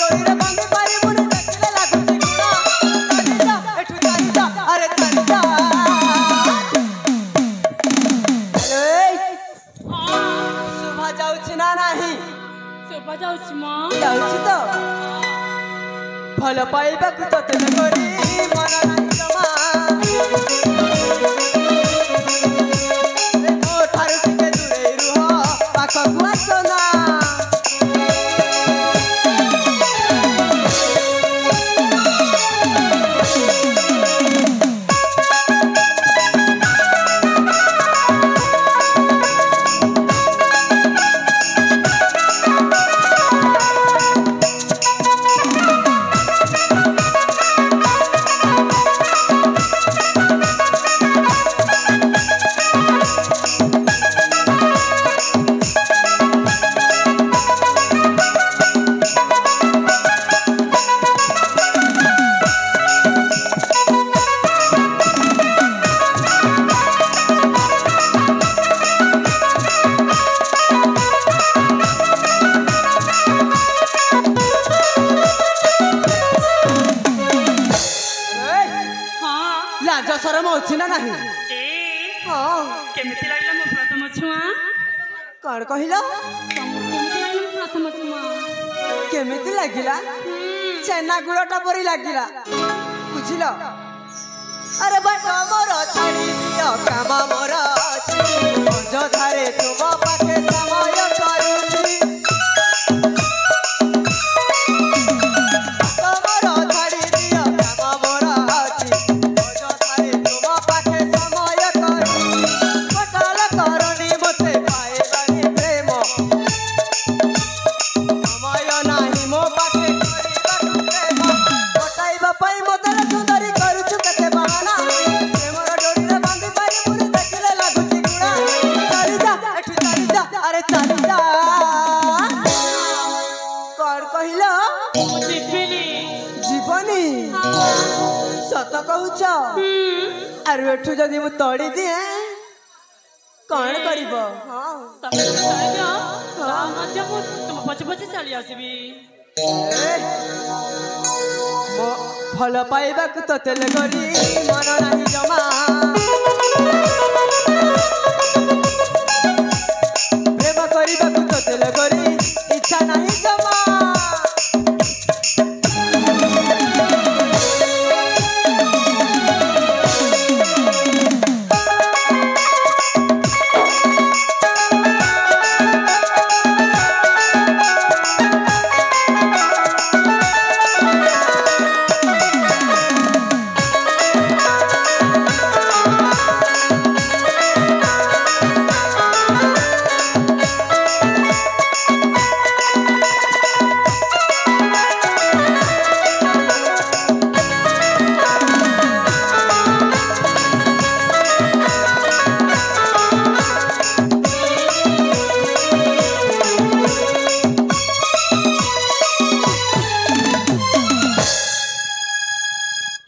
डोरी रे बांधी पारी मुने देखले लागुची गुणा चली जा एठू चली जा अरे चली जा शोभा जाउछि ना नाही शोभा जाउछि मां जाउछि तो भल पाइबा को तते नगरी मन नाही जमा ओ ठारू टिके दूरे रुह पाखकु आसना शरम अछि ना नाही हां केमिति लागला मो प्रथम छुआ कौन कहिला केमिति लागला प्रथम छुआ केमिति लागिला चेना गुड़टा परी लागिला बुझिलो अरे बाट मोर छाड़ी दियो काम मोर अछि जो धारे तुम पाके समय करूची सत कहूच आरु एठू जदि मु तड़ी दिए कौन करिबो हां तमे तड़ी दियो ता मध्य मु तुम पछ पछ चली आसीबी मो भल पाइबा को तते लगरी मन नाही जमा प्रेम करिबा को तते लगरी इच्छा नाही जमा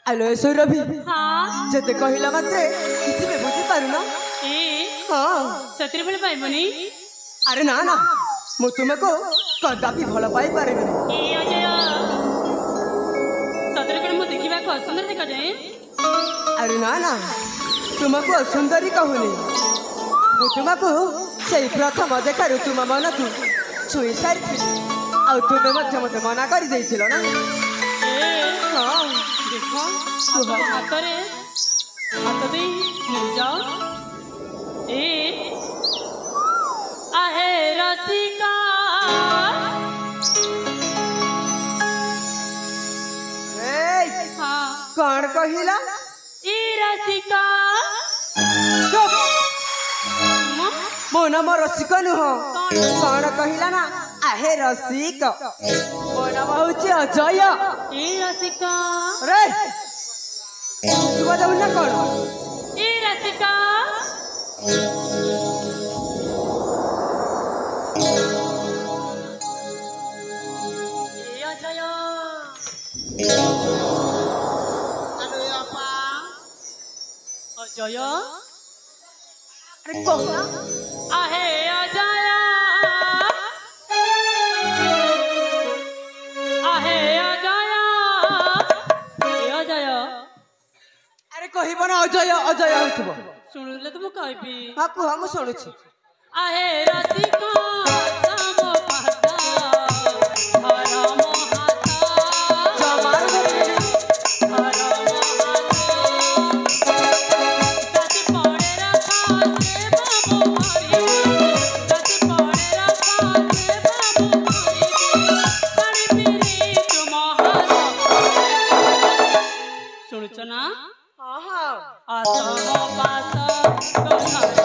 हेलो सौरभी हां जते कहिला मात्रे किछि में बुझी पारु ना हां सत्री भल पाइबनी अरे ना ना मु तुमको कदापि भल पाई पारेबनी ए अजय सत्री कोन मु देखिबा को सुंदर देखा जाए अरे ना ना तुमको सुंदरी कहूनी मु तुमको सेई प्रथम देखारु तुम मन को छुई सारी आ तुमे मध्य मते मना करि देइथिलो ना हां देखो अब हाथ दे मिल जाओ ए आहे रसिका हाँ कौन कहिला ए रसिका मो नाम रसिका नुह कौन कहिला ना आहे रसिक मो नाम होची अजय ए रसिका रे सुबा जाऊ ना कौन ए रसिका ए अजय अरे अपा अजय अरे कौन आहे अजय आहे कौन अजय अजय होथबो ଶୁଣିଲେ ତ ମୁଁ କହିବି हां कुह हम सुनुछि आहे रसिका तम पाता हर मोहाता जमार धरि हर मोहाता सच पड़े रखा से बाबू हरी सच पड़े रखा से बाबू हरी हरी पीरी तुम हारो सुनछ ना हां हां आसम पास तुम्हारा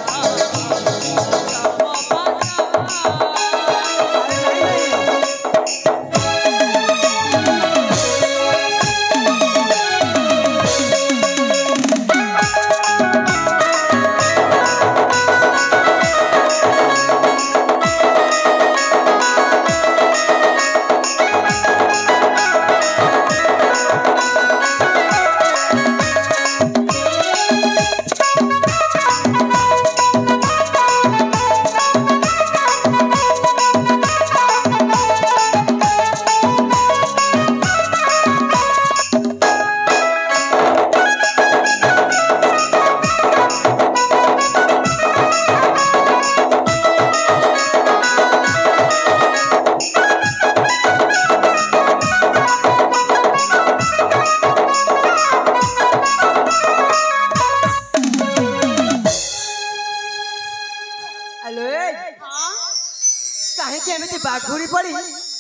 बाघुरी पड़ी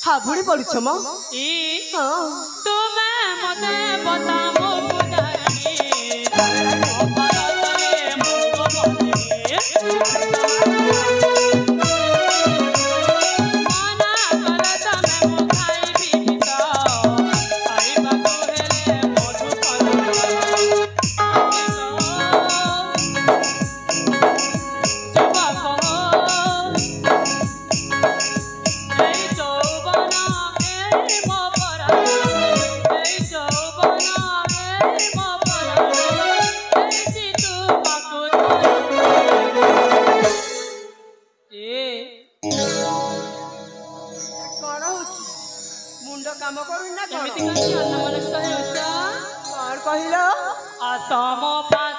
हाबुड़ी पड़ी छम ई तुमे मते बतामो उदाहरणी अपराधरे मुगो बने माना करत में मु खाइबी बित खाइबा को हेले मधु काम करू ना केमिति कछि अन्न मनुष्य हेउचा कौन कहिलो आसम पास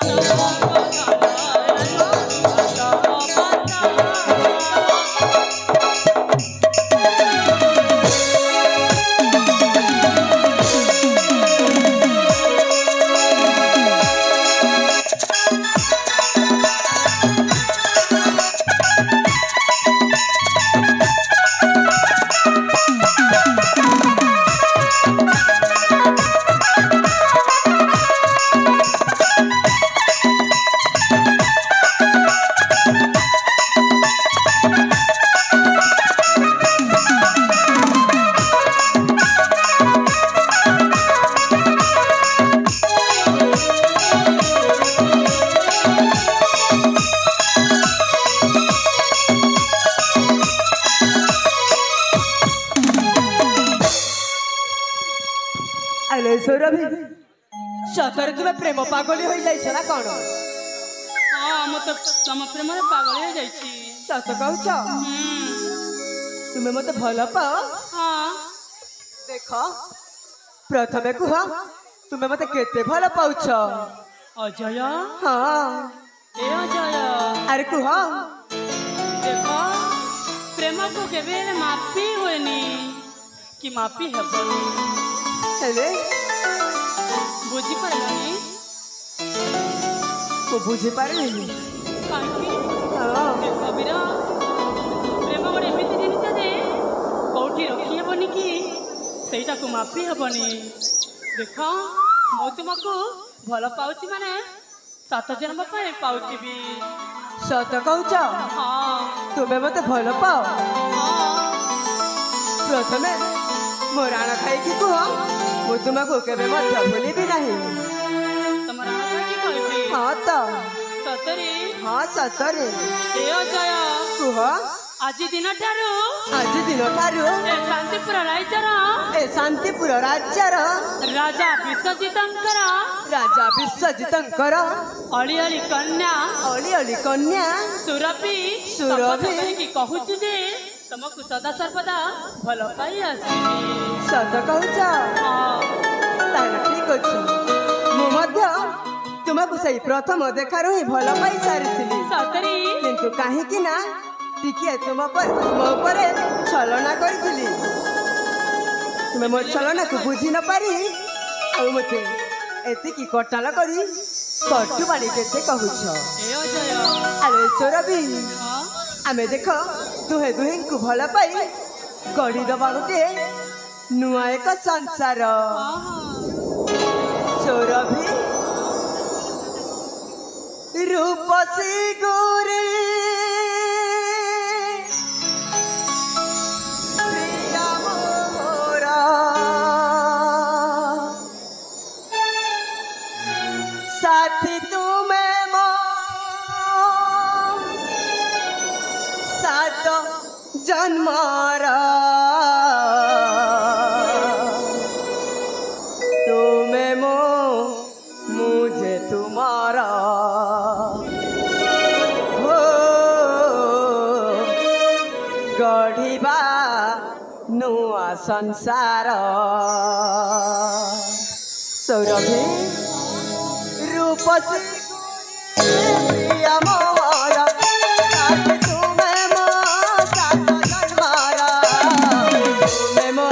सौरभी सतरे तुम्हें प्रेम पागली हो जाइछ ना कौन हां हम तो तम प्रेम रे पागल हो जाइछि सत कहूछ तुम्हें मते भल पाओ हां देख प्रथमे कुह तुम्हें मते केते भल पाउछ अजय हां ए अजय अरे कुह देखो प्रेम को केबे मापी होनी कि मापी हेबनी हेले बुझी पारलनी को बुझी पारलनी काकी हां देखो बिरा प्रेम गोटे एमिति जिनिस जे कोठी रखी हेबनी कि सेटा को मापी हेबनी देखो मो तुमको भल पाउची माने 7 जन्म पाए पाउची भी सत कहूछ हां तुम्हें मते भल पाओ हां प्रथमे मो राणा खाई कि कुह मु तुमको केबे मध्य भूली भी नहीं तमरा की कहती हाँ तो सतरी हाँ सतरे ए अजय कुह आजी दिन ठारू आज दिन ठारू ए शांतिपुर राज्यर ए शांतिपुर राज्यर राजा विश्वजितंकर राजा विश्वजितंकर अली अली कन्या अली अली कन्या सुरभि सुरभि की कहूछु जे तुमको सदा सर्वदा भल पाई आसीबी सत कहूछ हां तार ठीक अछि मु मध्य तुम तुमको सही प्रथम देखार ही भल पाई सारी ସତରେ किंतु कहीं ना टिके तुम ऊपर छलना करी तुम्हें मो छलना को बुझी न पारी और मते एतिकी कटाल करी कटु बाड़ी केते कहूछ ଏ ଅଜୟ अरे चोरबी ହଁ आमे देख दुहे दुहे को भल पाई गढ़ी दबा गोटे नुआ एक संसार ହଁ चोरभी रूपसी गोरी प्रिया मोरा साथी तुम्हें मो सात जन्मारा तुम्हें मो मुझे तुम्हारा हो गढ़िबा नुआ संसार सौरभी रूपसी प्रिया मोरा साथी तुम्हें मो सात जन्मारा तुम्हें मो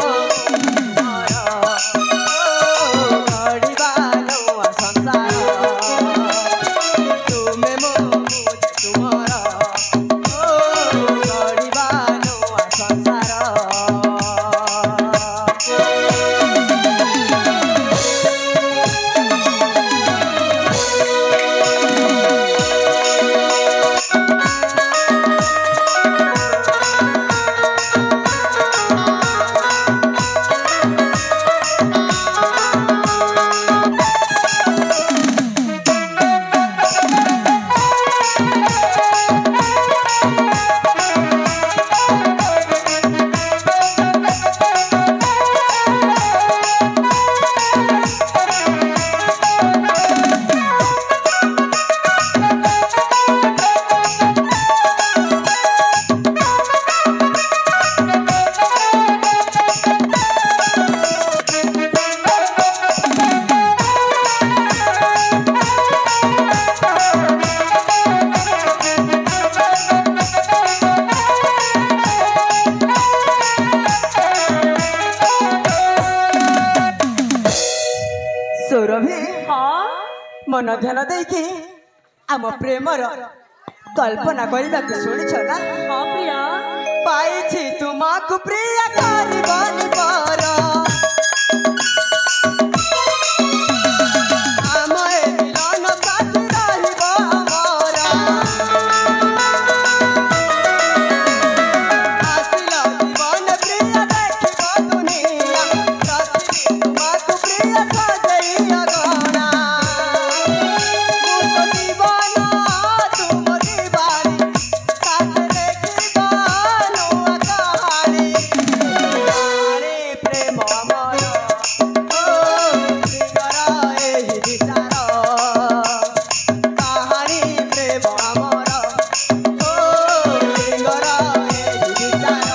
सौरभी ହଁ मन ध्यान देकी आम प्रेमर कल्पना करने शुणिछ ना ହଁ ପ୍ରିୟା पाई तुमको प्रिय करबनी पर आम ए मिलन साथी रहिब अमर आसिल जीवन प्रिय देखिब दुनिया रचिली तुमको प्रिय सजैया गणा मुझ जीवन तुम दीवानी साथ देखिब नुआ कहानी कहानी प्रेम अमर ओ सिंगर एही विचार कहानी प्रेम अमर ओ सिंगर एही विचार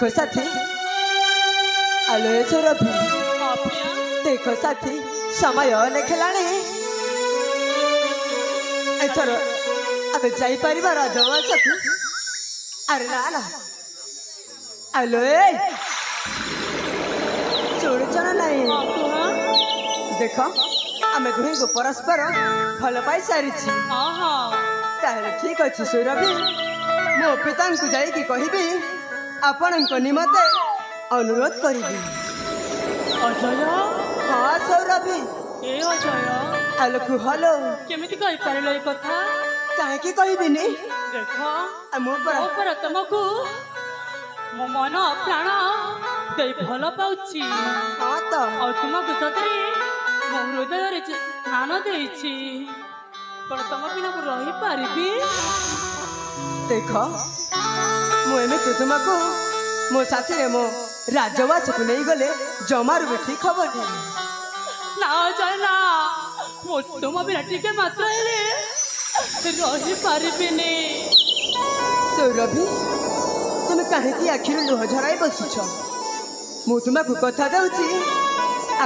देखो साथी आलो सौरभी हाँ प्रिया देखो साथी समय लेखिलाणी एथर आमे जाई परिबा राजवासकु अरे ना ना आलो शुणुच ना नहीं हाँ कुह देख आमे दुहे को परस्पर भल पाई सारी हाँ हाँ ताहले ठीक अछि सौरभी मो पिता को जाई की कहिबी आपण को निमते अनुरोध करिबी अजय हाँ सौरभी ए अजय आलो कुहलो केमिति कहि पारिल ए कथा काहे की कहिबिनी देख मो ମୋ पर पर ତମକୁ ମୋ ମନ ପ୍ରାଣ ଦେଇ ଭଲ ପାଉଛି हाँ तो ଆଉ ତୁମକୁ ସତରେ ମୋ ହୃଦୟରେ ସ୍ଥାନ ଦେଇଛି କ'ଣ ତମ ବିନା ମୁଁ ରହିପାରିବି देख मु एमती तुमको मो साथी रे मो राजवास को नहीं गले जमारू भी ठीक हबनी ନା ଅଜୟ ନା ମୁଁ ତୁମ ବିନା ଟିକେ ମାତ୍ର ହେଲେ ରହିପାରିବିନି सौरभी तुम कहीं आखिर लुह झराई बसुछ मु तुमको कथा दूची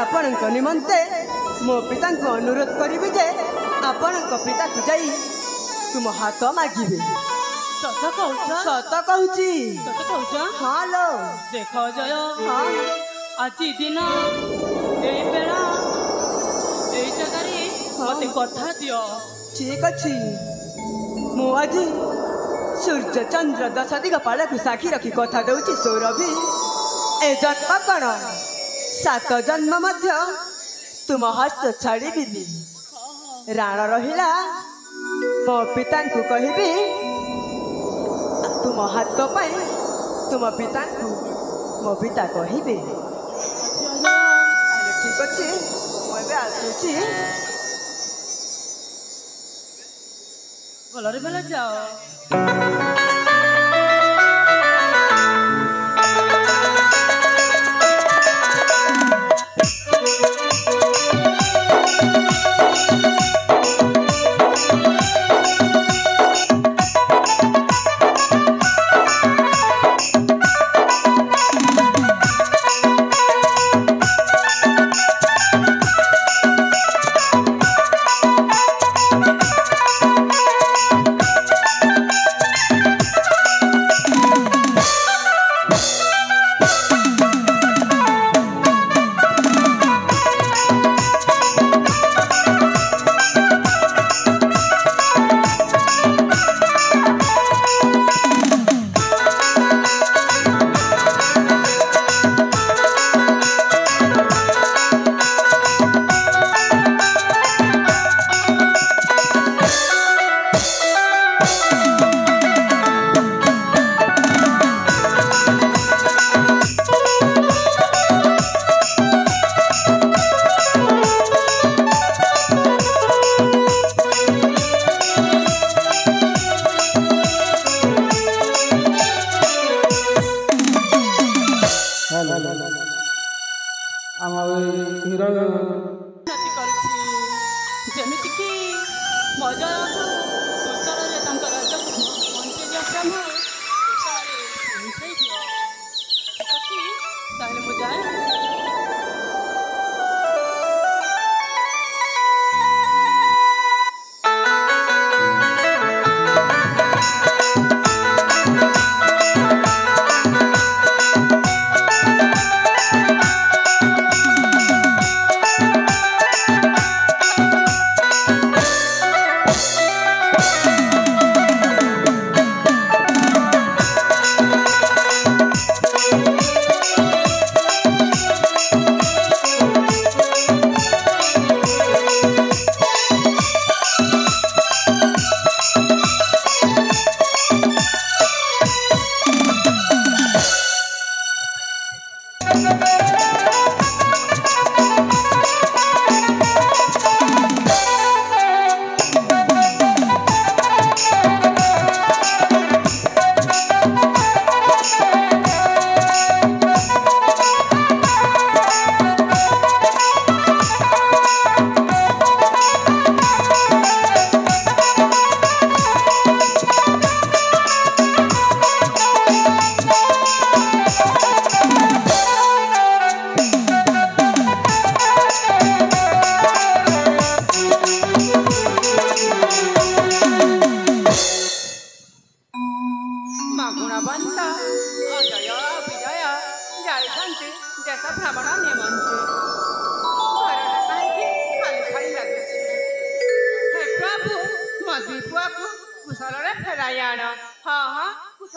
आपण निमंते मो पिता को अनुरोध करी जे आपण पिता को जाई तुम हाथ मागिबे ସତ କହୁଛ सत कहूची ସତ କହୁଛ हाँ लो ଦେଖ ଅଜୟ हाँ ଆଜି ଦିନ ଏଇ ବେଳା ଏଇ ଜାଗାରେ ମତେ କଥା ଦିଅ ठीक अच्छी मु आज सूर्य चंद्र दश दिग पाल को साक्षी रखी कथा दूची सौरभी ए जन्म कण 7 जन्म मध्य तुम हस्त छाड़बी राण रहिला मो पिता को कहबी तुम हाथ पाई तुम पिता को मो पिता कहबे ठीक अच्छे मुझे आसूची ଭଲରେ ଭଲ ଯାଅ ଉନ୍ନତି କରିଛି ଯେମିତିକି ମଜୟକୁ ଉତ୍ତରରେ ତାଙ୍କ ରାଜ୍ୟକୁ ପହଞ୍ଚେଇ ଦିଅ ପ୍ରଭୁ ଉତ୍ତରରେ ପହଞ୍ଚେଇ ଦିଅ ସଖୀ ତାହେଲେ ମୁଁ ଯାଏ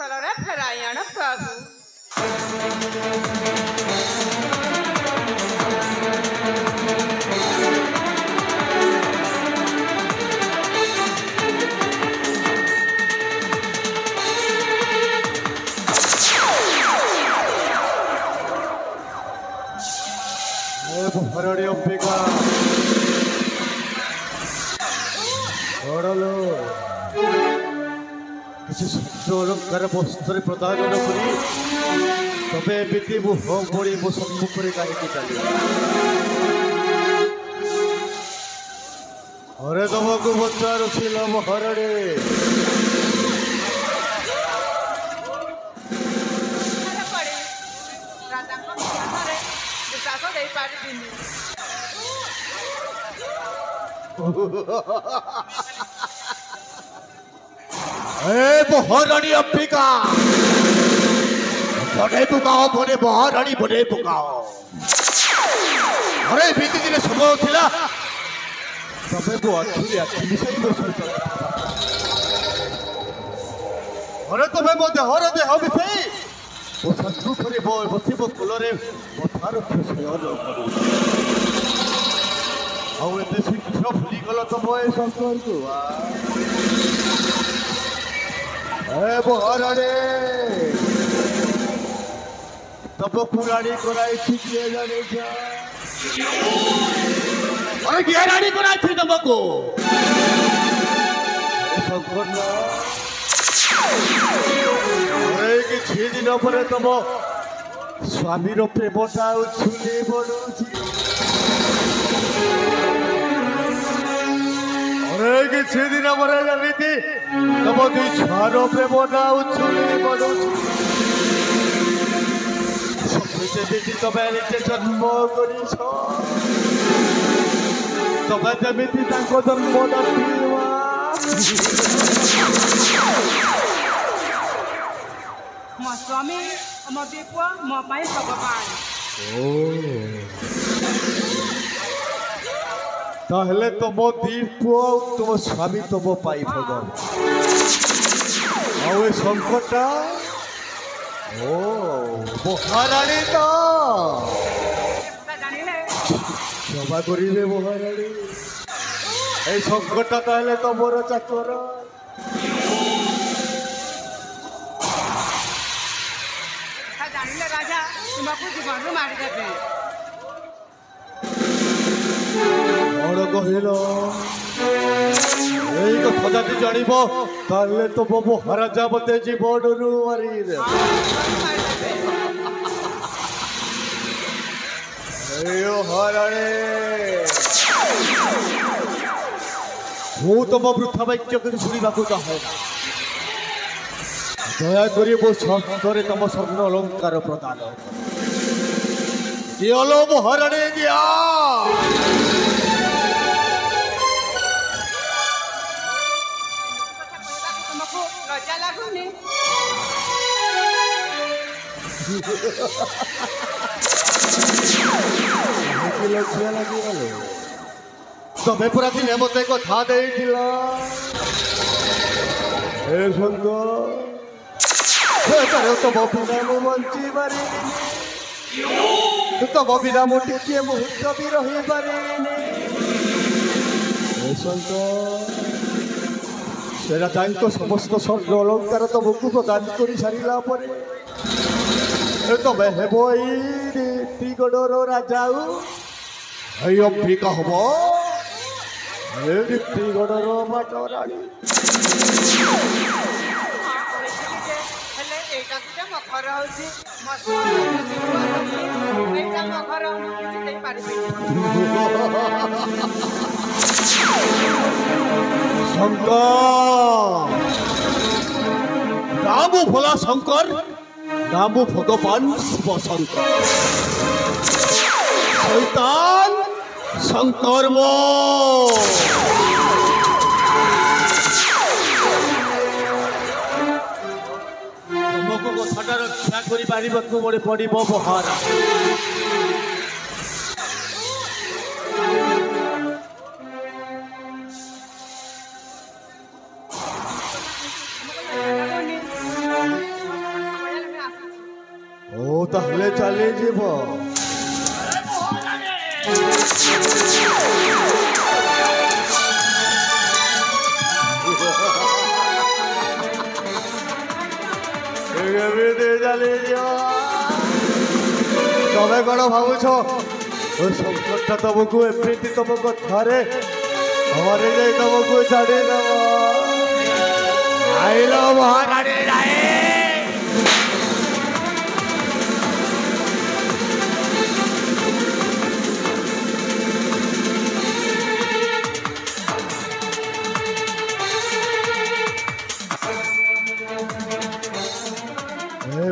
କୁଶଳରେ ଫେରାଇ ଆଣ ପ୍ରଭୁ। भरड़ी अंबिका बड़लो किसी शस्त्र अलंकार वस्त्र प्रदान करी तबे एमती मु हो पड़ी मो सम्मुख कहीं चली हरे तुमको पचारुल हरड़े महारानी अंबिका बड़े पुकाओ बड़े महारानी बड़े पुकाओ अरे बीती दिन समय थिला तबे वो आखिरी आखिरी से अरे तबे मो देहर देह बिछई वो शत्रु करे बो बसिबो कुलरे मथार खुशयल करू आउ एते शीघ्र भूली गल तो मोए संसार को ए महारानी तब पुरानी कराई थी किए जाने जा अरे किए रानी कराई थी तुमको संकट ना अरे कि 6 दिन पर तुम स्वामी रो प्रेमटा उछुले बडुची अरे कि 6 दिन पर जानिती तुम दुई छुआर प्रेमटा उछुले बडुची तबे जन्म करिछ तबे जेमिति तांको जन्म नथिवा ମୋ ସ୍ୱାମୀ ମୋ ଦୀପ ମୋ ପାଇଁ ଭଗବାନ। ताहले तुम दीप तुम स्वामी तुम पाई भगवान आउ संकटा ओ महारानी तो ଜାଣିଲେ क्षमा करिवे महारानी ए संकटा ताहले तुमर चाकर ଜାଣିଲେ ରାଜା ତୁମକୁ ଜୀବନରୁ ମାରିଦେବେ। कौन कहल यही कथा जदि जानब ताहले तुम महाराजा मते जीवन मारी मु तुम वृथा वाक्य कर शुणा चाहे दयाकोरी मो शस्त्र तुम स्वर्ण अलंकार प्रदान दियलो महारानी दिया ତୁମକୁ ଲଜ୍ଜା ଲାଗୁନି? तबे पूरा दिन मते कथा देइथिला ए शंकर तो बबिना मु बंची बारी तो बबिना मु टिके मुहूर्त भी रही बारी ए शंकर सेरा जाई तो समस्त स्वर्ग अलंकार तो मुकु प्रदान करी सारिला परे तबे हेबो ई रीतिगडर राजाऊ এই অম্বিকা হব এই ঋতিগড়র মাটরাণী ହେଲେ ଏଇଟା ଗୋଟେ ମଖର ହଉଛି ଏଇଟା ମଖର ମୁଁ କିଛି ଦେଇପାରିବିନି। শঙ্কর নাম ভোলা শঙ্কর নাম ভগবান শিব শঙ্কর শৈতান শঙ্কর तुमको कथाटा रक्षा कर पड़ो बहारा ତମେ କ'ଣ ଭାବୁଛ ସଂକଟଟା ତମକୁ ଏମିତି ତମ କଥାରେ ହରି ଯାଇ ତମକୁ ଛାଡ଼ିଦେବ? ଆଇଲ ମହାରାଣୀ ରାଏ।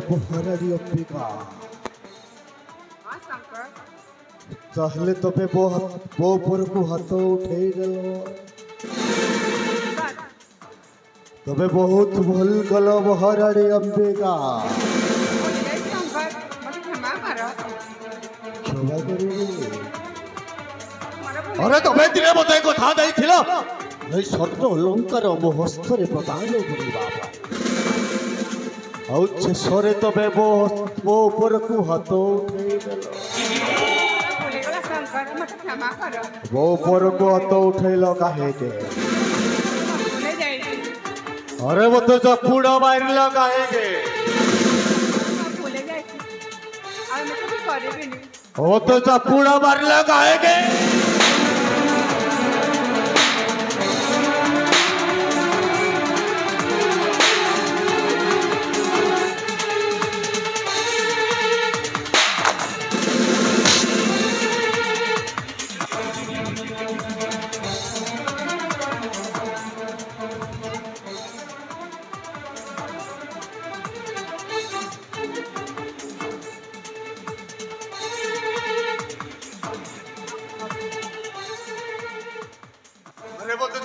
ମହାରାଣୀ ଅମ୍ବିକା ତାହେଲେ ତମେ ମୋ ଉପରକୁ ହାତ ଉଠେଇ ଦେଲ। ତମେ ବହୁତ ଭଲ କଲ ମହାରାଣୀ ଅମ୍ବିକା। କ୍ଷମା କରିବି। ଆରେ ତମେ ଦିନେ ମତେ କଥା ଦେଇଥିଲ ଏଇ ସ୍ୱର୍ଣ୍ଣ ଅଲଙ୍କାର ମୋ ହସ୍ତରେ ପ୍ରଦାନ କରିବା ପାଇଁ। ଆଉ ଶେଷରେ ତମେ ମୋ ଉପରକୁ ହାତ ଉଠେଇ ଦେଲ। ମୋ ଉପରକୁ ହାତ ଉଠେଇଲ କାହିଁକି? अरे वो तो चपूड़ा मारला काहे वो तो चपूड़ा मारला काहे के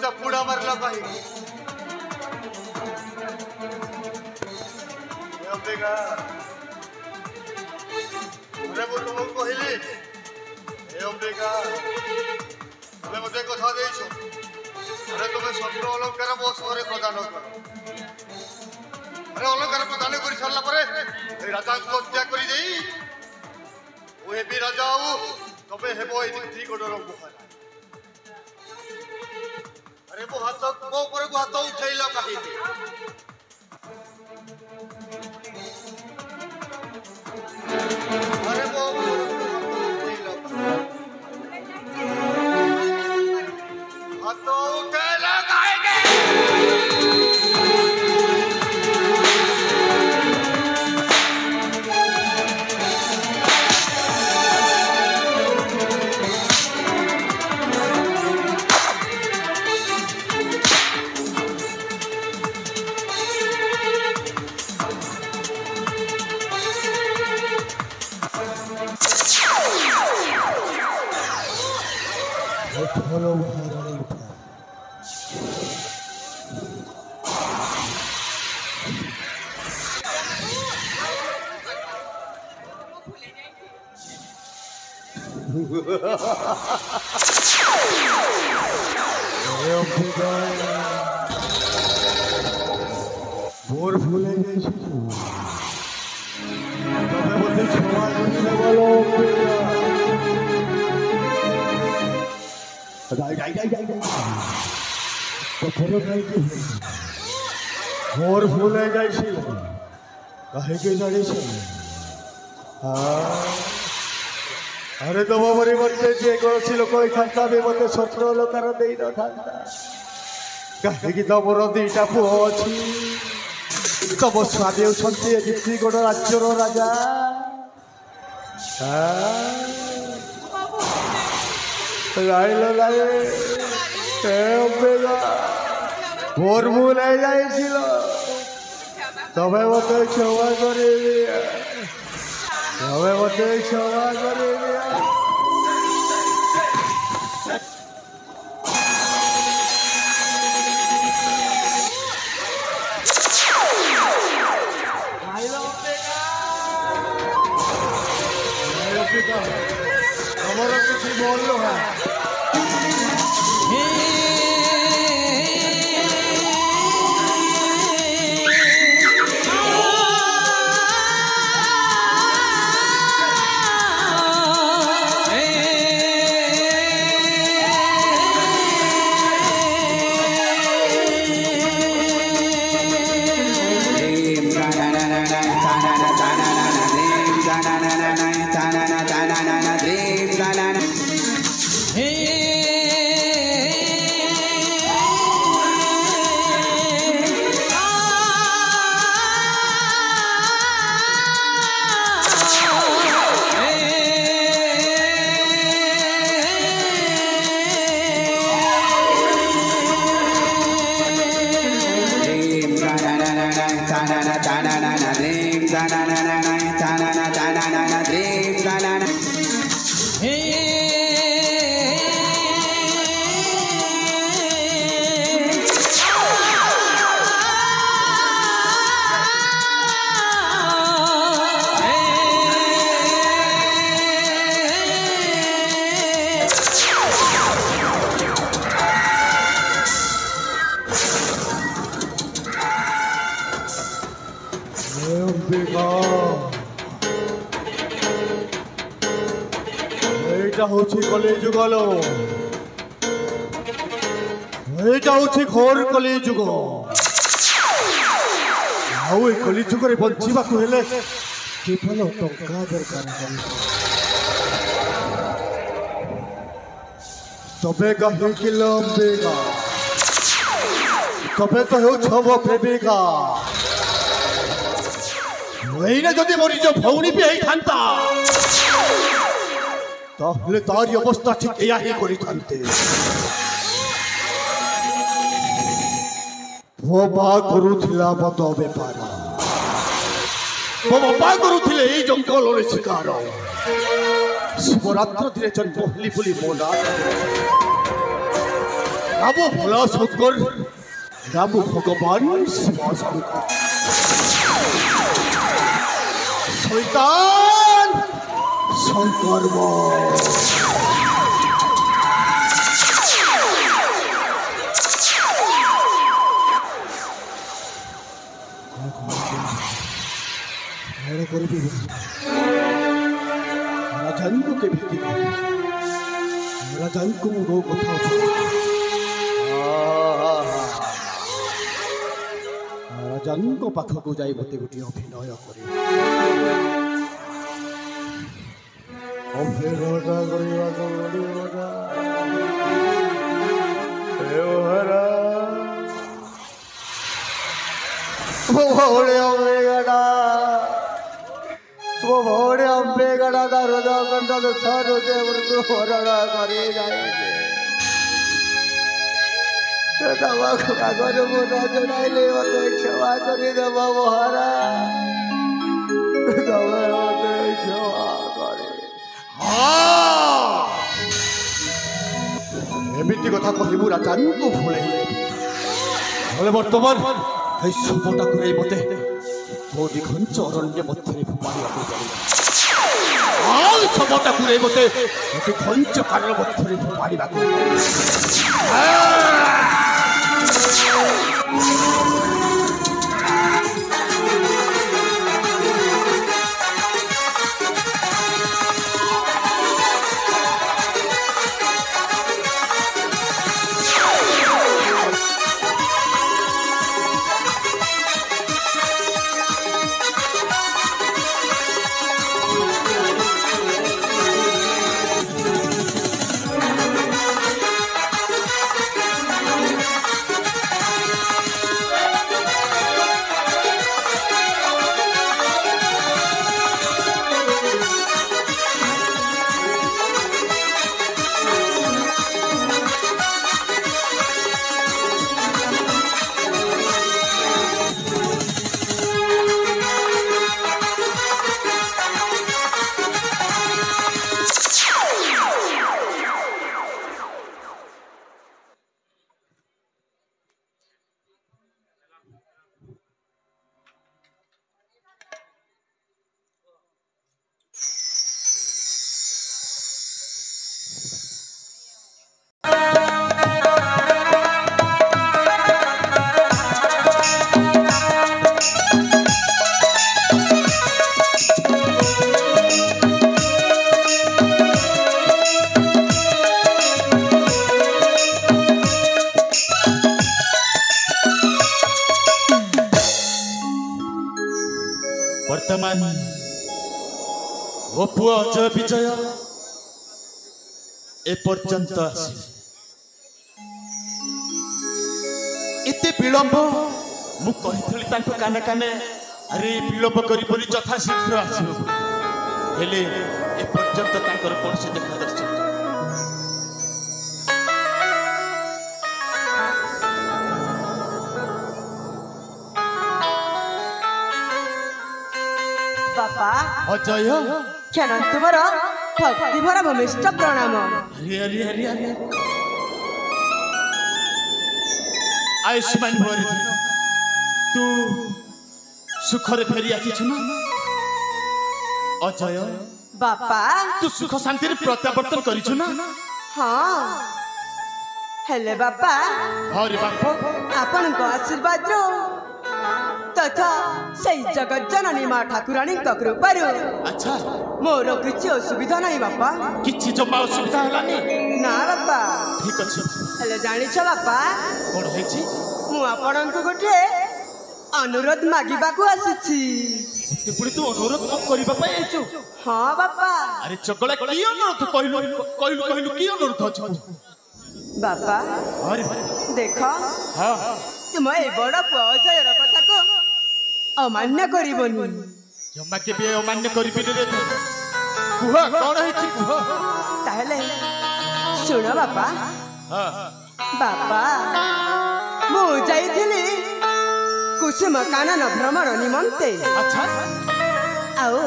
चपूड़ा मारला काहे अम्बिका अरे वो तुमको कहली ए अम्बिका तुम मते कथा देइछो अरे तुम स्वर्ण अलंकार मो सरे प्रदान कर अरे अलंकार प्रदान करि सरला परे ए राजा को हत्या करि देई ओए भी राजा तबे हेबो ए दी गोडर मुखा अरे वो हाथ को ऊपर को हाथ उठैला काहे अरे वो हाथ उठैला काहे हेलो महारानी मोर भूले जाइछु तबे बोलते क्षमा करने वालो मोर भूले जाइছিল काहे के जानिस अरे तुम परिवर्ते जे करছিল कोई खाता भी मते स्वर्ण अलंकार देई न थांता काहे कि तमर दीटा पुओ अछि तम स्वामी होती जिति गोड़ राज्यर राजा लाइल लाए मोर भूल जाइছিল तबे मते क्षमा करिबी तबे मते क्षमा करिबी हमारा कुछ बोल लो है এইটা হচ্ছে কলিযুগ এইটা হচ্ছে ঘোর কলিযুগ ଆଉ ଏ କଲିଯୁଗରେ ବଞ୍ଚିବାକୁ ହେଲେ କେବଳ ଟଙ୍କା ଦରକାର ତବେ କାହିଁକି ଲମ୍ବେଗା ତବେ ତ ହେଉଛ ମୋ ପ୍ରେମିକା ଏଇନା ଯଦି ମୋ ନିଜ ଭଉଣୀ ବି ହେଇଥାନ୍ତା ତାହେଲେ ତାରି ଅବସ୍ଥା ଠିକ୍ ଏଇଆ ହିଁ କରିଥାନ୍ତେ ମୋ ମା କରୁଥିଲା ମଦ ବେପାର ମୋ ବାପା କରୁଥିଲେ ଏଇ ଜଙ୍ଗଲରେ ଶିକାର ଶିବରାତ୍ର ଦିନେ ଜନ୍ମ ହେଲି ବୋଲି ମୋ ନାଁ ରାମ ଭୋଳା ଶଙ୍କର ରାମ ଭଗବାନ ଶିବ ଶଙ୍କର শয়তান সংকর্ম রাজাঙ্ক কে ভিত্তি রাজাঙ্ক মো কথা রাজাঙ্ক পাখকু যাই মতে গোটি অভিনয় করে অভিনয়টা করিବାକୁ ପଡ଼ିବଟା ভোড়ে অম্বেগড়া वो भोड़े अम्बेगड़ा का हृदय कंठ सरोजे मृत्यु हरणा करे जाए आगर मुना जड़ाइले मत क्षमा कर देव महारा मत क्षमा करे एमिति कथा कहबू राजाଙ୍କୁ भूले हेले वर्तमान এই সবটা করে মতে মোদি ঘঞ্চ অরণ্য মধ্যে মারিବାକୁ পড়িব ଆଉ সবটা করে মতে মোদি ঘঞ্চ কারণ মধ্যে মারিବାକୁ वर्तमान ओ पुआ अजय विजय एपर्यंत आसी एते विलंब मु कहिथली ताको काने काने अरे विलंब करी बोली यथा शीघ्र आसीबो हेले एपर्यंत ताकर कोनसे देखा दर्शन बापा अजय क्षण तुमर भक्ति भरा भूमिष्ठ प्रणाम अरे अरे अरे अरे आयुष्मान भर तू सुखरे फेरी आसी ना अजय बापा तू सुख शांति रे प्रत्यावर्तन करिछु ना हाँ हेले बापा अरे बाप आपन को आशीर्वाद रो तथा से जगत जननी माँ ठाकुराणी कृपारू अच्छा मोर किसी असुविधा नहीं बापा किछि जमा असुविधा हलानी ना बापा ठीक अछि हेले जानिछ बापा कोन हेछि मु आपणक गोटे अनुरोध मागिबाकू आसीछि पुणी तू अनुरोध करबा पई आइछु हाँ बापा अरे चगला की अनुरोध कहलु की अनुरोध अछि बापा अरे देख हां तुम ए बड़ पुଅ ଅଜୟର କଥାକୁ अमान्य କରିବନି जम्मा के बे अमान्य करबी रे कुह कोन हेछि कुह ताहले सुन बापा हां बापा मु जाइथिली कुसुम कानन भ्रमण निमंते अच्छा आओ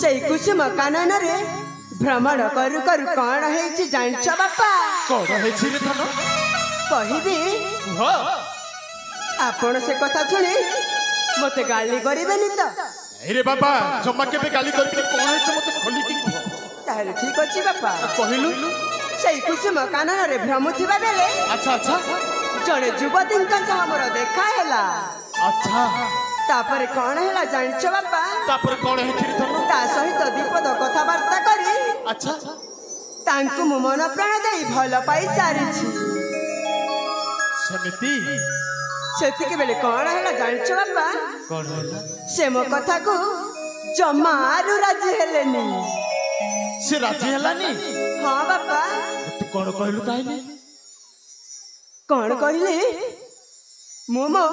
सेई कुसुम कानन रे भ्रमण करू करू कौन हेछि जानिछ बापा कोन हेछि रे धन कहिबी कुह आपण से कथा सुनी मते गाली करिबेनी तो अरे बाबा जम्मा के बे गाली करबी कोन हेछि मते खोली की कुह ताहले ठीक अछि बापा कहलु सेई कुसुम कानन रे भ्रमुथिबा बेले अच्छा अच्छा जड़े युवतींका सह मोर देखा हैला अच्छा तापर कौन हैला जानिछ बापा तापर कोन हेछि रे धन ता सहित दीपद कथबार्ता करी अच्छा तांकु मु मन प्राण देई भल पाई सारिछि समिति सेतिके बेले कौन हैला जानिछ बापा कोन होला से मो कथा को जमारू राजी हेलेनी से राजी हलानी हाँ बापा तू कोन कहलु ताइले कौन कहले मो मो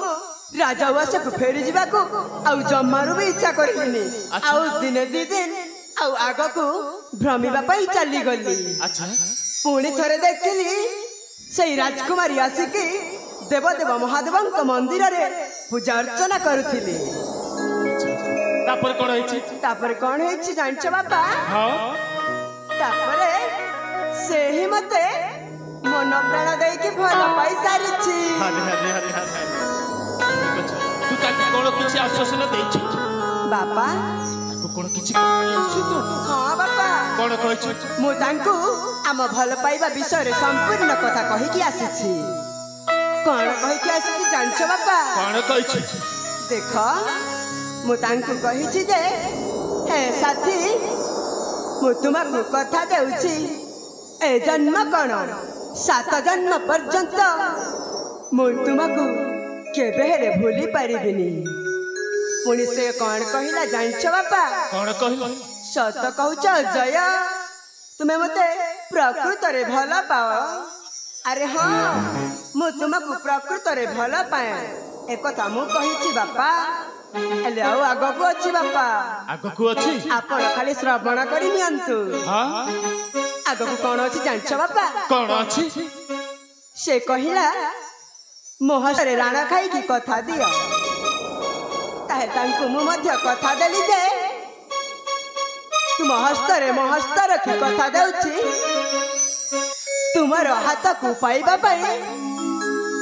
राजा उसे फेरी जावाको आउ जमारू भी इच्छा करलिनी आउ दिने दी दिन आउ आगो को भ्रमिबा पई चली गली अच्छा पुणी थरे देखली सेई राजकुमारी आसिकी देवदेव महादेवंक मंदिर रे पूजा अर्चना करुथिली तापर कोन हेछि तापर कौन हेछि जानिछ बापा हां तापरे से ही मते मन प्राण देई के भल पाई सारिछि अरे अरे अरे अरे तू ताके कोन किछि आश्वासन देछि बापा तू कोन किछि कहछि तू हाँ बापा कोन कहछि मु तांकु आम भल पाइबा विषय रे संपूर्ण कथा कहि की आसीछि कौन कहि की आसीछि जानिछ बापा कोन कहछि देख मु तांकु कहिछि जे हे साथी मु तुमको कथा देउछि ए जन्म कौन 7 जन्म पर्यंत मु तुमको केबे हेले भूली पारिबिनी पुणी से कौन कहिला जानिछ बापा कोन कहलु सत कहूच जय तुम्हें मते प्रकृत रे भल पाओ अरे हाँ मु तुमको प्रकृत रे भल पाए एक कथा मु कहिछि बापा हेले आउ आगको अछि बापा आगकु अछि आपण खाली श्रवण करि नियंतु हां आगको कोन अछि जानिछ बापा कोन अछि से कहिला मोहसरे राणा खाई की कथा दियो ताहे तांकु मु मध्य कथा देली जे तुम हस्तरे महस्त रखी कथा देउछि तुमर हाथ को पाइबा पाई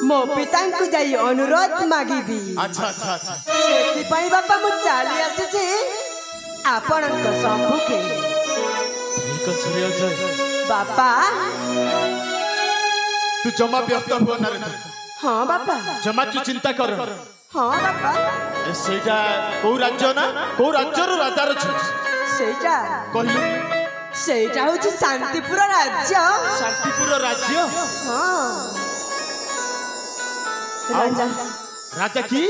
मो पिता को जाई अनुरोध मागिबी अच्छा अच्छा अच्छा सेति पाई बापा मु चाली आसीछि आपणक सम्मुखे ठीक अछि रे अजय बापा तू जमा व्यस्त हो ना रे हाँ बापा जमा तू चिंता कर हाँ बापा सेटा को राज्य ना को राज्यर राजा रे सेटा कहलु सेटा होछि शांतिपुर राज्य शांतिपुर राज्य हाँ राजा राजा की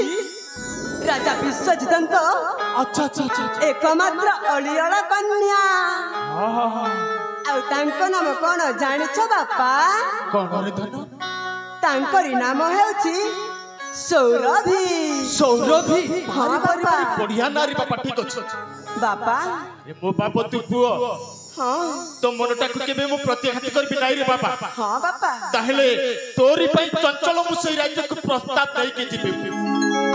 राजा विश्वजितंक अच्छा अच्छा अच्छा एकमात्र अलियळ कन्या आउ तांको नाम कोन जानिछ बापा कोन रे धन तांकरी नाम हेउछि सौरभी सौरभी हाँ बापा बढ़िया नारी बापा ठीक अछि बापा ए मो बाप तू पुओ हाँ तो मनटा को केबे मो प्रत्याघात करबी नाई रे बापा हाँ बापा ताहले तोरी पई चंचल मु सेई राज्य को प्रस्ताव दई के जिबे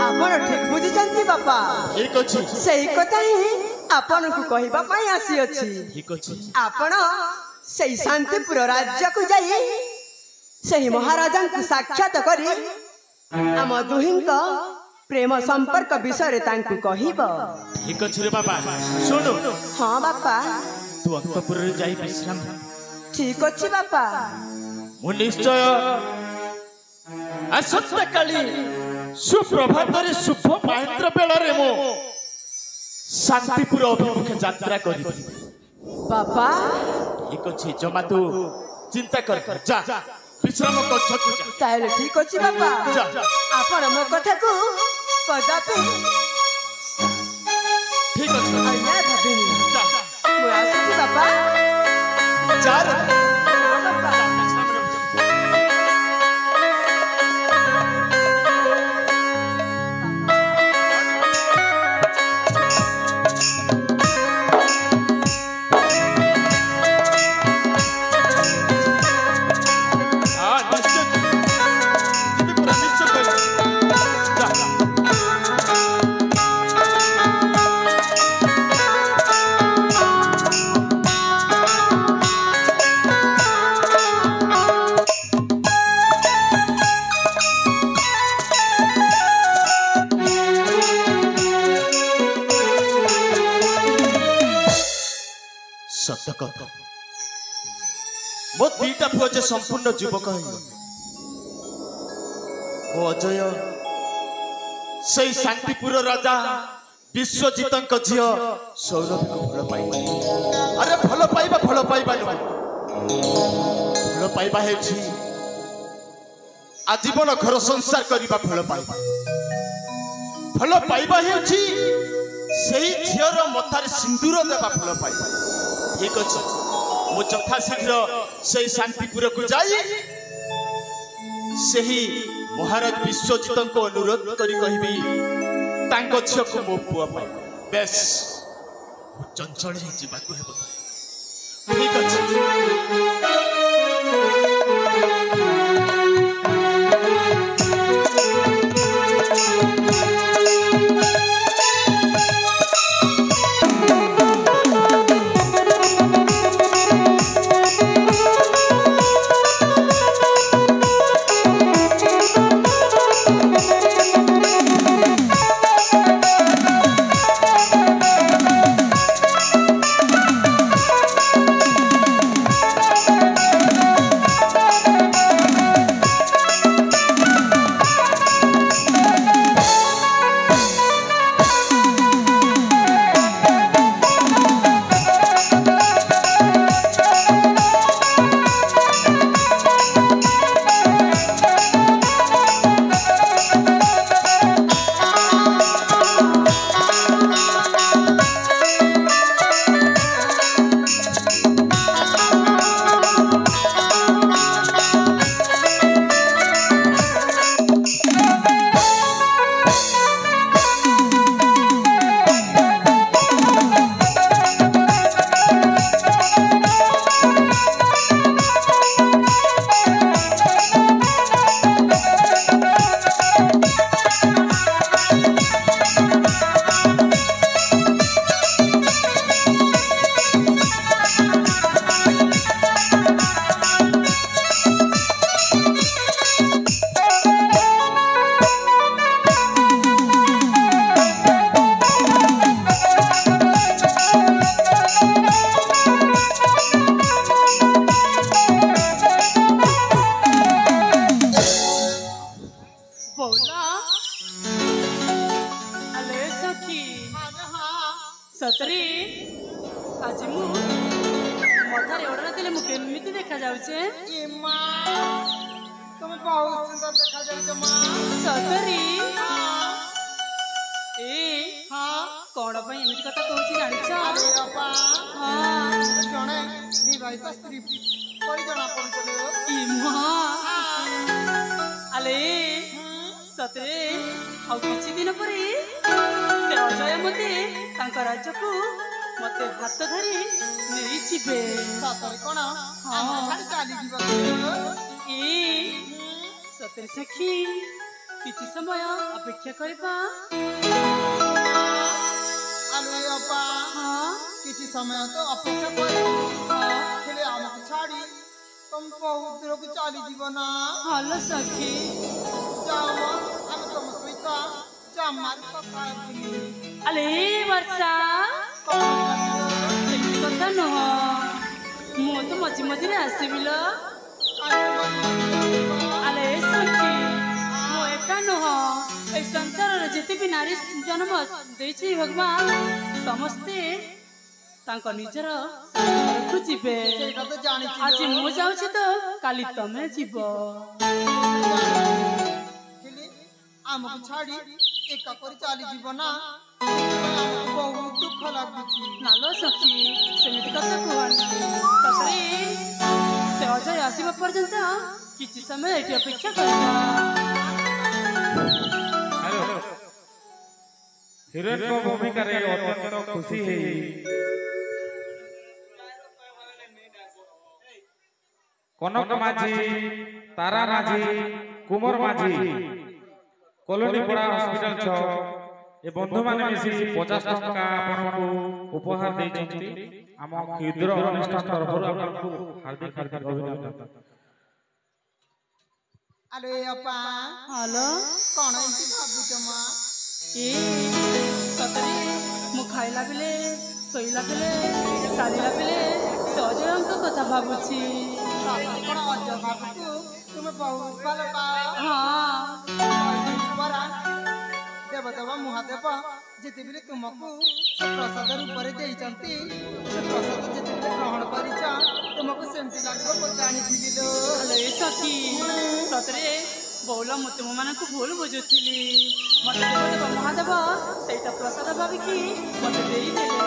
आपण ठीक बुझिचंती बापा ठीक अछि सेही कथा ही आपण को कहिबा पई आसी अछि ठीक अछि आपण सेही शांतिपुर राज्य को जाई सेही महाराजा को साक्षात करी आम दुहिंक प्रेम संपर्क विषय तांकु कहिब ठीक अछि रे बाबा सुन हाँ बापा तू अंतपुर रे जाई विश्राम ठीक अछि बापा मु निश्चय असत्य काली सुप्रभातरे शुभ महेंद्र बेलारे मो शांतिपुर अभिमुखे यात्रा करी बाबा ठीक अछि जमा तू चिंता कर जा विश्राम कर छतु जा ताहले ठीक अछि बाबा जा आपण मो कथा को कदापि ठीक अछि अन्य भाबिनी जा मु आसी बाबा जा रे बाबा सत्य कथा मो दीटा पुओ जे संपूर्ण युवक मो अजय से शांतिपुर राजा विश्वजीत झील सौरभ को भल पाइबा अरे भल पाइबा नुह भल पाइबा हेछि आजीवन घर संसार करबा भल पाइबा हेछि सेही झीर मथार सिंदूर देवा भल पाइबा ठीक अच्छे मु यथा शीघ्र से शांतिपुर को जाई सही महाराज विश्वजीत को अनुरोध करी कहबी तांको झियो को मो पुआ पाई बेस चंचल ही जीवा को हेबो ठीक अच्छे सतरी आज मु मथारे ओढ़ना देले मु केमिति देखा जाउछे ए मां तुम बहुत सुंदर देखा जाउछ मां सतरी ए हां कोण पई एमिति कथा कहूची जानिछ अरे बाबा हां जणे विवाहित स्त्री कोई जना पड़ुछले ई मां आले सतरे आ किछि दिन परे से अजय मते तांका राज्य को मते हाथ धरी नेई छिबे सतरे कोन हम छाड़ी चाली जीव ए सतरे सखी किछि समय अपेक्षा करबा आलो बाबा हां किछि समय तो अपेक्षा कर खेले हमको छाड़ी तुम बहुत दूर को चाली जीव ना हालो सखी जाओ हम तुम स्वीका जामार पका बुली अले वर्षा सेମିତି କଥା ନୁହଁ ମୁଁ ତ ମଝି ମଝିରେ ଆସିବିଲ ଆଲେ ସଖୀ ମୁଁ ଏକା ନୁହଁ ଯେତେ ବି ନାରୀ ଜନ୍ମ ଦେଇଛି ଭଗବାନ ସମସ୍ତେ ତାଙ୍କ ନିଜର ଘରକୁ ଯିବେ। ସେଇଟା ତ ଜାଣିଛି ଆଜି ମୁଁ ଯାଉଛି ତ କାଲି ତମେ ଯିବ। ହେଲେ ଆମକୁ ଛାଡି ଏକା କରି ଚାଲିଯିବ ନା, ବହୁତ ଦୁଃଖ ଲାଗୁଛି। ନାଲୋ ସଖୀ ସେମିତି କଥା କୁହନି। ସତରେ ସେ ଅଜୟ ଆସିବା ପର୍ଯ୍ୟନ୍ତ କିଛି ସମୟ ଏଠି ଅପେକ୍ଷା କରିବା। ହିରୋଇନଙ୍କ ଭୂମିକାରେ ଅତ୍ୟନ୍ତ ଖୁସି ହେଇ କନକ ମାଝୀ, ତାରା ମାଝୀ, କୁମର ମାଝୀ, କଲୋନୀ ପଡ଼ା ହସ୍ପିଟାଲ ଛକ ଏ ବନ୍ଧୁମାନେ ମିଶି 50 ଟଙ୍କା ଆପଣଙ୍କୁ ଉପହାର ଦେଇଛନ୍ତି। ଆମ କ୍ଷୁଦ୍ର ଅନୁଷ୍ଠାନ ତରଫରୁ ଆପଣଙ୍କୁ ହାର୍ଦ୍ଦିକ ଅଭିନନ୍ଦନ। ଆଲୋ ଅପା, ହ୍ୟାଲୋ କଣ ଏମିତି ଭାବୁଛ ମା? ସତରେ ମୁଁ ଖାଇଲା ବେଳେ ଶୋଇଲା ବେଳେ ଚାଲିଲା ବେଳେ ସେ ଅଜୟଙ୍କ କଥା ଭାବୁଛି। କଣ ଅଜୟ ବାବୁକୁ ତୁମେ ବହୁତ ଭଲ ପାଅ? ହଁ ପରା ଦେବଦେବ ମହାଦେବ ଯେତେବେଳେ ତୁମକୁ ସେ ପ୍ରସାଦ ରୂପରେ ଦେଇଛନ୍ତି, ସେ ପ୍ରସାଦ ଯେତେବେଳେ ଗ୍ରହଣ କରିଛ ତୁମକୁ ସେମିତି ଲାଗିବ ମୁଁ ଜାଣିଥିଲି ଲୋ। ଏ ସଖୀ ସତରେ ବଉଲ ମୁଁ ତୁମମାନଙ୍କୁ ଭୁଲ ବୁଝୁଥିଲି। ମତେ ଦେବଦେବ ମହାଦେବ ସେଇଟା ପ୍ରସାଦ ଭାବିକି ମତେ ଦେଇଦେଲେ।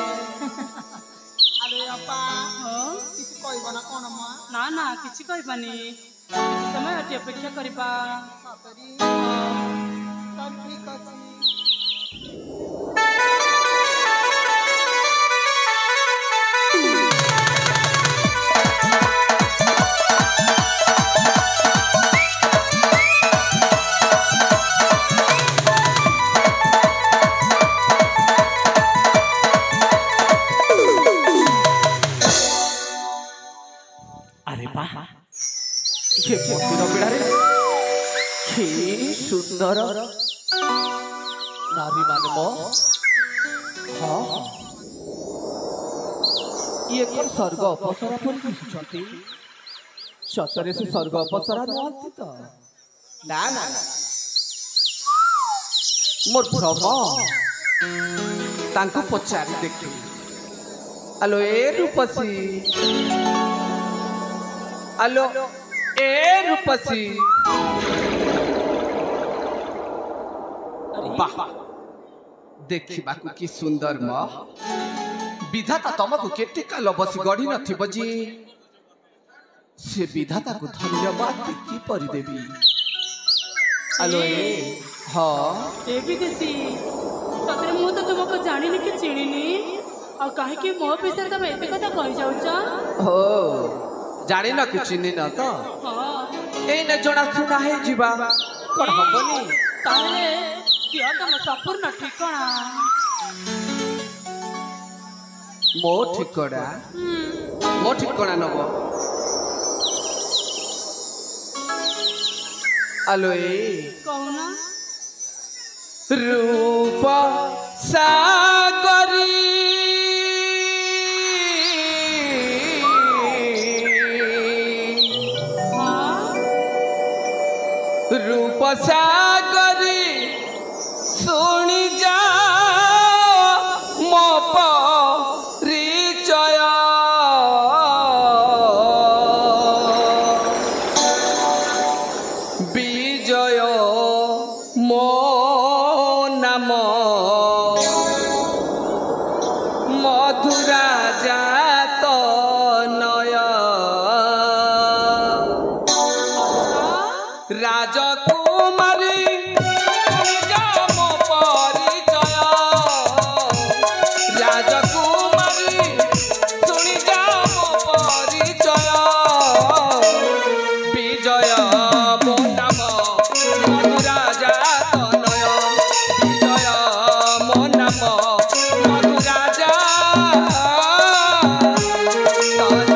ଆଲୋ ଅପା, ହଁ କିଛି କହିବ ନା କଣ ମା? ନା ନା କିଛି କହିବାନି, କିଛି ସମୟ ଏଠି ଅପେକ୍ଷା କରିବା। ସତରୀ ତାହେଲେ ଠିକ ଅଛି। আরে বাহ, ये মন্দির বেড়ারে কি সুন্দর নারী মানব। হ্যাঁ, ইয়ে কোন স্বর্গ অপসরা পরি দিশুଛନ୍ତି। ସତରେ ସେ ସ୍ୱର୍ଗ ଅପସରା ନୁହନ୍ତି ତ? ନା ନା, ମୋର ଭ୍ରମ। ତାଙ୍କୁ ପଚାରି ଦେଖି। ଆଲୋ ଏ ରୂପସୀ, ଆଲୋ ଏ ରୂପସୀ। ବାଃ, ଦେଖିବାକୁ କି ସୁନ୍ଦର ମ। ବିଧାତା ତମକୁ କେତେ କାଲ ବସି ଗଢ଼ି ନଥିବ ଯେ ସେ ବିଧାତାକୁ ଧନ୍ୟବାଦ କିପରି ଦେବି? ଆଲୋ ଏ ହଁ, ଏ ବିଦେଶୀ ସତରେ ମୁଁ ତ ତୁମକୁ ଜାଣିନି କି ଚିଣିନି, ଆଉ କାହିଁକି ମୋ ବିଷୟରେ ତମେ ଏତେ କଥା କହିଯାଉଛ? ହୋ ଜାଣିନ କି ଚିହ୍ନିନ ତ? ହଁ ଏଇନେ ଜଣାଶୁଣା ହେଇଯିବା କଣ ହବନି? ତାହେଲେ ଦିଅ ତମ ସମ୍ପୂର୍ଣ୍ଣ ଠିକଣା। ମୋ ଠିକଣା? ମୋ ଠିକଣା ନବ? ଆଲୋ ଏ କହୁନ। রূপ সাগরী রূপ সাগরী শুনি যা মো পরিচয় বিজয় মো নাম মধুরা জাত নয় রাজকুমারী মো পরিচয় রাজকুমারী শুনি যা মো পরিচয় বিজয় মো নাম মধুরা জাত নয় বিজয় মো নাম মধুরা জাত নয়।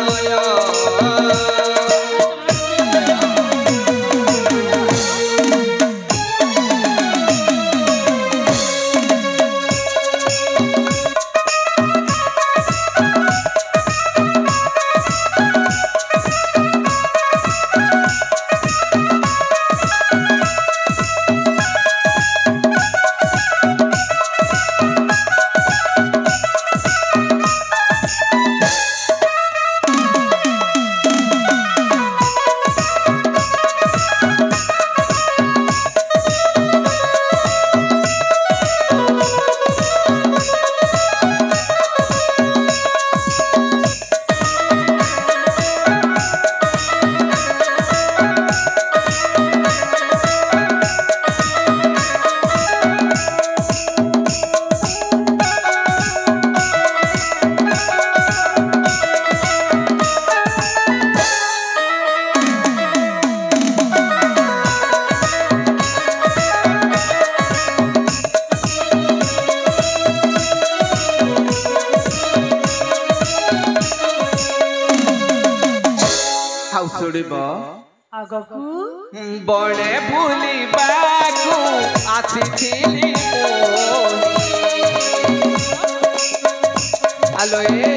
ଶୁଣିବ ଆଗକୁ ବଳେ ବୁଲିବାକୁ ଆସିଥିଲି ଆଲୋଏ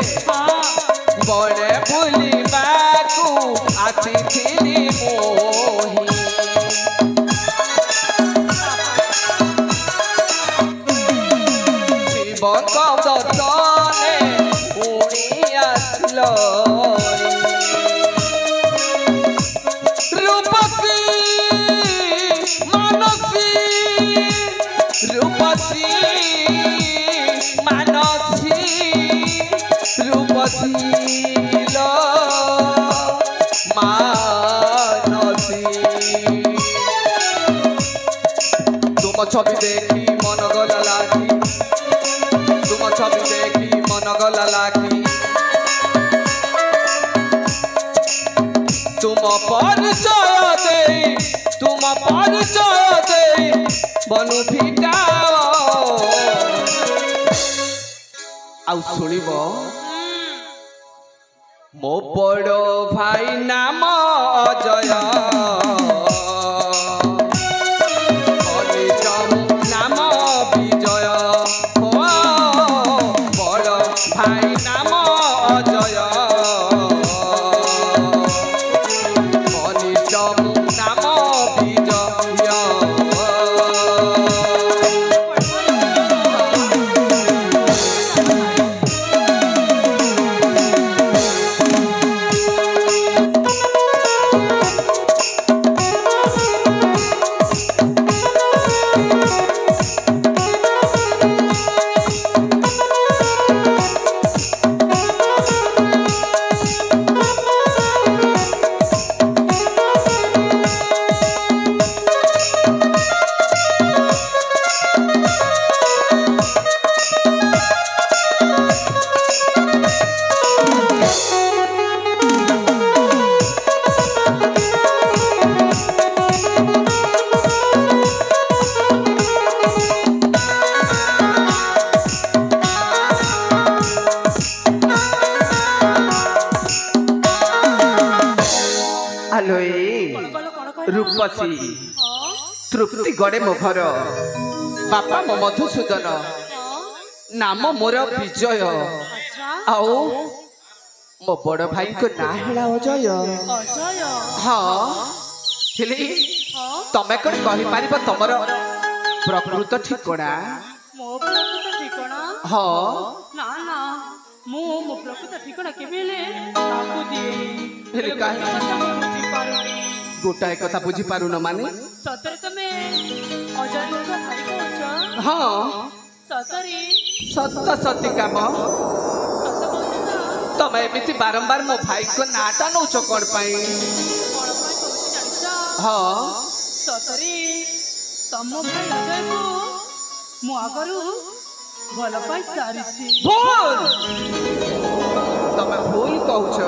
ବଳେ ବୁଲିବାକୁ ଆସିଥିଲି ମୋହି ଶିବଙ୍କ ଦର୍ଶନେ ପୁଣି ଆସିଲ ରୂପସୀ ମାନସୀ ରୂପସୀ ମାନସୀ ରୂପସୀ ଲୋ ମାନସୀ ତୁମ ଛବି ଦେଖି ମନ ଗଲା ଲାଗି ତୁମ ଛବି ଦେଖି ମନ ଗଲା ଲାଗି तुम परिचय दे तुम परिचय दे बनु फिटाओ आउ सुनिब मो बड़ भाई नाम अजय नाम विजय हो बड़ भाई नाम अजय नाम विजय रूपसी तृप्ति गड़े मो घर बापा मो मधुसूदन नाम मोर विजय आओ मो बड़ भाई को ना है अजय हाँ तमें कौन कही पार तुमर प्रकृत ठिकना हाँ मो प्रकृत ठिकना गोटाए कथा बुझी पारु न माने सतरे तमे अजय भाई कहछ हाँ सतरे सत्य सत्य काम तमे एमिति बारंबार मो भाई को नाटा नौच कोन पाई हाँ सतरे तम भाई अजय को मु आगरु भल पाई सारिछि भूल तमे भूल कहछ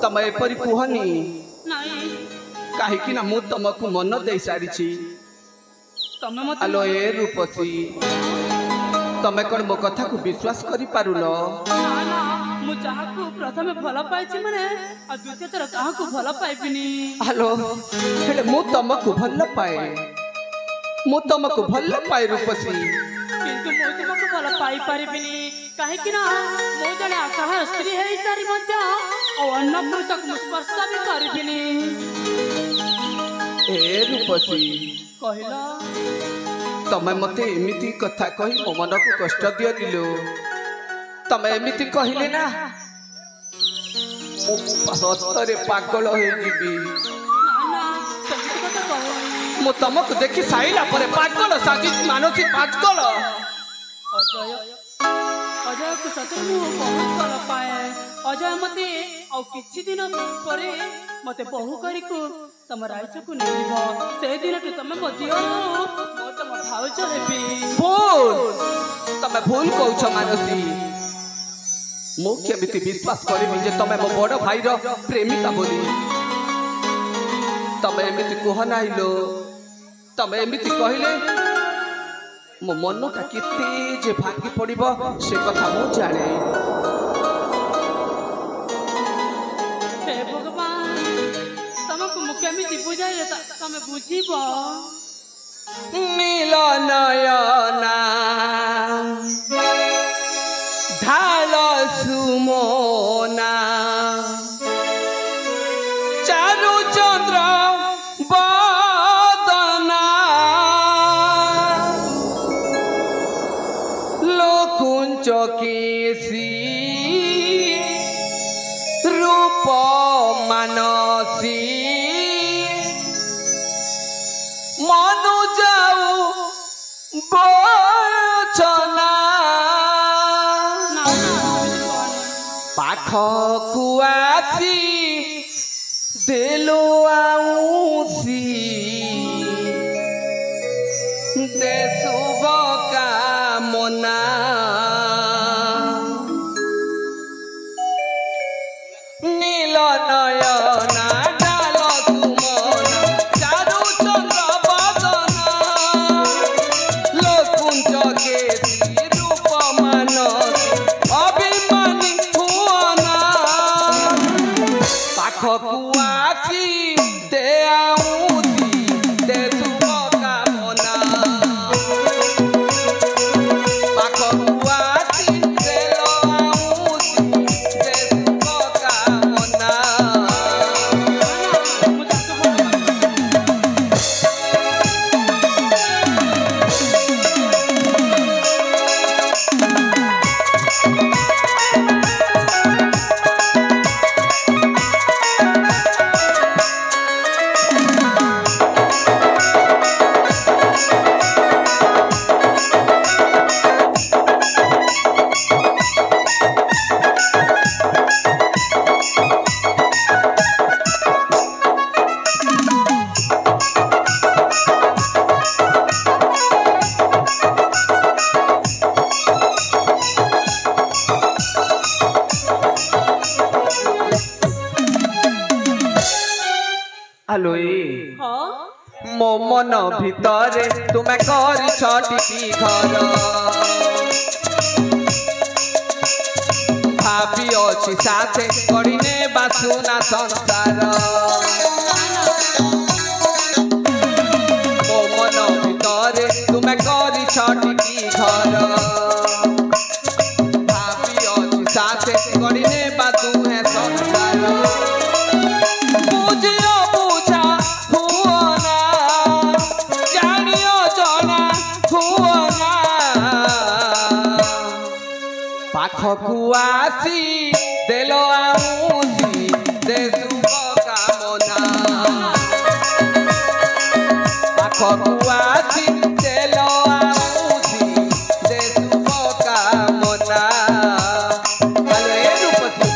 तमे एपरि कुहनी कहीं मु तुमको मन दे सारी आलो ए रूपसी तमें कौन मो कथा को विश्वास करि पारुन मु जाहाकू प्रथम भल पाइछि माने आ द्वितीय थर काहाकू भल पाइबिनी हेलो हेले मु तुमको भल पाए मु तुमको भल पाए रूपसी किंतु मु तुमको भल पाई पारिबिनी काहे कि ना मो जने आकाह स्त्री है सारी मध्य और अन्न पुरुषक स्पर्श भी करिबिनी ए रूपसी कहला तमें मते एमिति कथा कही मो मन को कष्ट दियो दिलो तमें एमिति कहले ना मो सतरे पागल हो जीबी मो तुमको देखि साइला परे पागल साजी मानसी पागल अजय अजय को सतरे मु बहुत भल पाए अजय मते औ किछि दिन परे मते बहु करी को तम राइच को नेबो से दिन के तमे मदियो मो तम भाउच हेबी भूल तमे भूल कहउछ मानसी मु केमिति विश्वास करिबि जे तमे मो बड़ भाई रो प्रेमिका बोली तमे एमिति कह नाइलो तमे एमिति कहले मो मनटा केते जे भांगी पड़िबो से कथा मु जाने हे भगवान କେମିତି ବୁଝାଇଲେ ତମେ ବୁଝିବ? নীল নয়না ঢাল সুমনা চারু চন্দ্র বদনা লোকুঞ্চ কেশী রূপ মানসী মনু যাও বচনা পাখকু আসি দেলো আউসি দে শুভ কামনা নীল নয়না ডাল সুমনা চারু চন্দ্র বদনা লোকুঞ্চ কেশী রূপ মানসী অভিমানী ভুবনা পাখকু আসি দে আউসি দে শুভ কামনা পাখকু আসি দেলো আউসি দে শুভ কামনা আলোয়ে ହଁ ମୋ ମନ ଭିତରେ ତୁମେ କରିଛ ଟିକି ଘର ଭାବି ଅଛି ସାଥେ କରିନେ ବାସୁନା ସଂସାର ମୋ ମନ ଭିତରେ ତୁମେ କରିଛ ଟିକି ଘର ଭାବି ଅଛି ସାଥେ କରିନେ ବାସୁନା ସଂସାର ବୁଝିଅ ବୁଝା ହୁଅନା ଜାଣିଅ ଜଣା ହୁଅନା ପାଖକୁ ଆସି ଦେଲ ଆଉସି ଦେ ଶୁଭ କାମନା ପାଖକୁ ଆସି ଦେଲ ଆଉସି ଦେ ଶୁଭ କାମନା ଆଲୋ ଏ ରୂପସୀ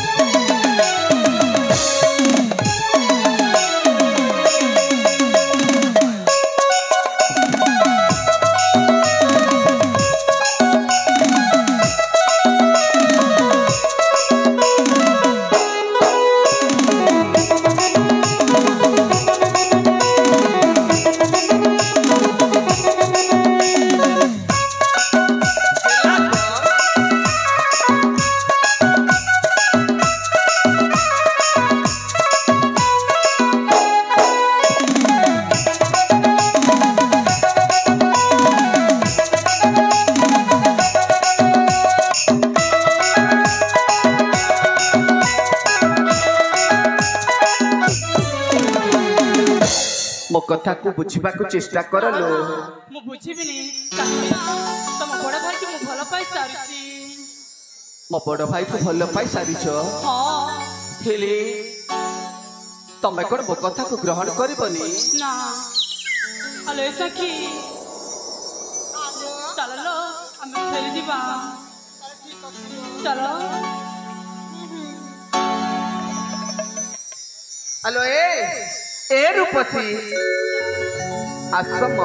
ମୋ କଥାକୁ ବୁଝିବାକୁ ଚେଷ୍ଟା କର ଲୋ ମୁଁ ବୁଝିବିନି କାହିଁକି ନା ତମ ବଡ଼ ଭାଇକୁ ମୁଁ ଭଲ ପାଇ ସାରିଛି। ମୋ ବଡ଼ ଭାଇକୁ ଭଲ ପାଇ ସାରିଛ ହଁ ହେଲେ ତମେ କଣ ମୋ କଥାକୁ ଗ୍ରହଣ କରିବନି? ନା ଆଲୋ ଏ ସଖୀ ଚାଲ ଲୋ ଆମେ ଫେରି ଯିବା ଚାଲ ଆଲୋ ଏ ରୂପସୀ ଆସମ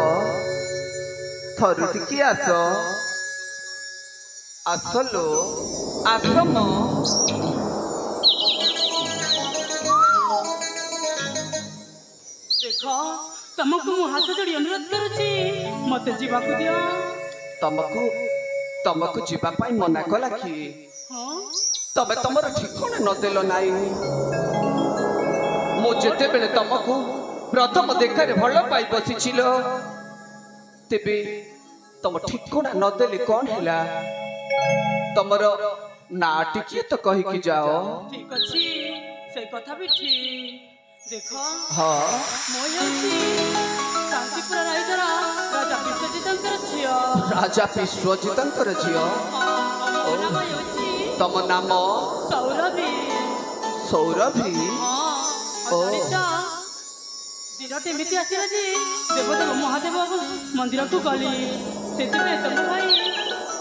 ଥରୁ ଟିକେ ଆସ আসলো আশ্রম দেখ ତମକୁ ମୁଁ ହାତ ଯୋଡ଼ି ଅନୁରୋଧ କରୁଛି ମତେ ଯିବାକୁ ଦିଅ। ତମକୁ ଯିବା ପାଇଁ ମନା କଲା କି? ତମେ ତମର ଠିକଣା ନଦେଲ ନାହିଁ। ମୁଁ ଯେତେବେଳେ ତମକୁ प्रथम देखारे भल पाई बसिছিল तेबे तुम ठिकଣା नदेले कौन हैला तुमर ना टिकिए तो कही कि जाओ ठीक अछि से कथा भी ठीक देखो हाँ মই হচ্ছি শান্তিপুর রাইজরা রাজা বিশ্বজিতঙ্কর ঝিও राजा विश्वजितंकर झियो ମୋ ନାମ ହେଉଛି तुम नाम ସୌରଭୀ सौरभी ହଁ ଜାଣିଛ ଦିନଟି ଏମିତି ଆସିଲା ଯେ ଦେବଦେବ ମହାଦେବ ମନ୍ଦିରକୁ ଗଲି ସେଥିପାଇଁ ତମ ଭାଇ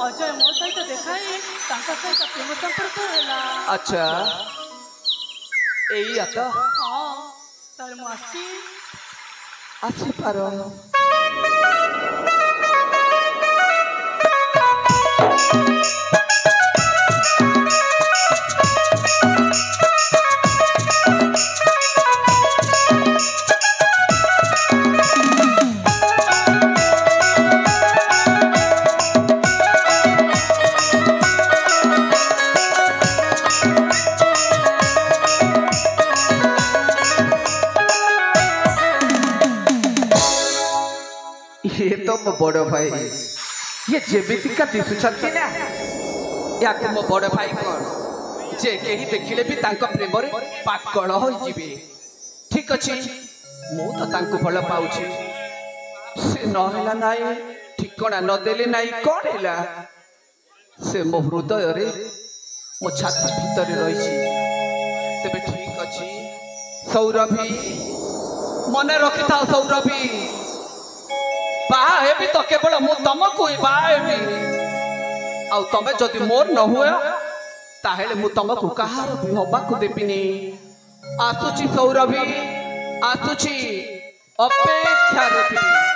ଅଜୟ ମୋ ସହିତ ଦେଖାଇ ତାଙ୍କ ସହିତ ପ୍ରେମ ସମ୍ପର୍କ ହେଲା अच्छा एई आता ହଁ ତାହେଲେ ମୁଁ ଆସିଛି आसी पारो ये तो मो बड़ भाई ये जेमितिका दिशुछंती ना या को मो बड़ भाई कोन जे केही देखिले भी तांको प्रेम रे पागल होई जिवे ठीक अछि मु तो तांको भल पाउछि से न हैला नाई ठिकଣା न देले नाई कोन हैला से मो हृदय रे मो छाती भीतर रहिछि तबे ठीक अछि सौरभी मने रखिथा सौरभी बाहेबी तो केवल मु तुमको ही बाहेबी आउ तमे जदि मोर न हुए ताहेले मु तुमको कहार भी हबा को देबिनी आसुची सौरभी आसुची अपेक्षा रखिबी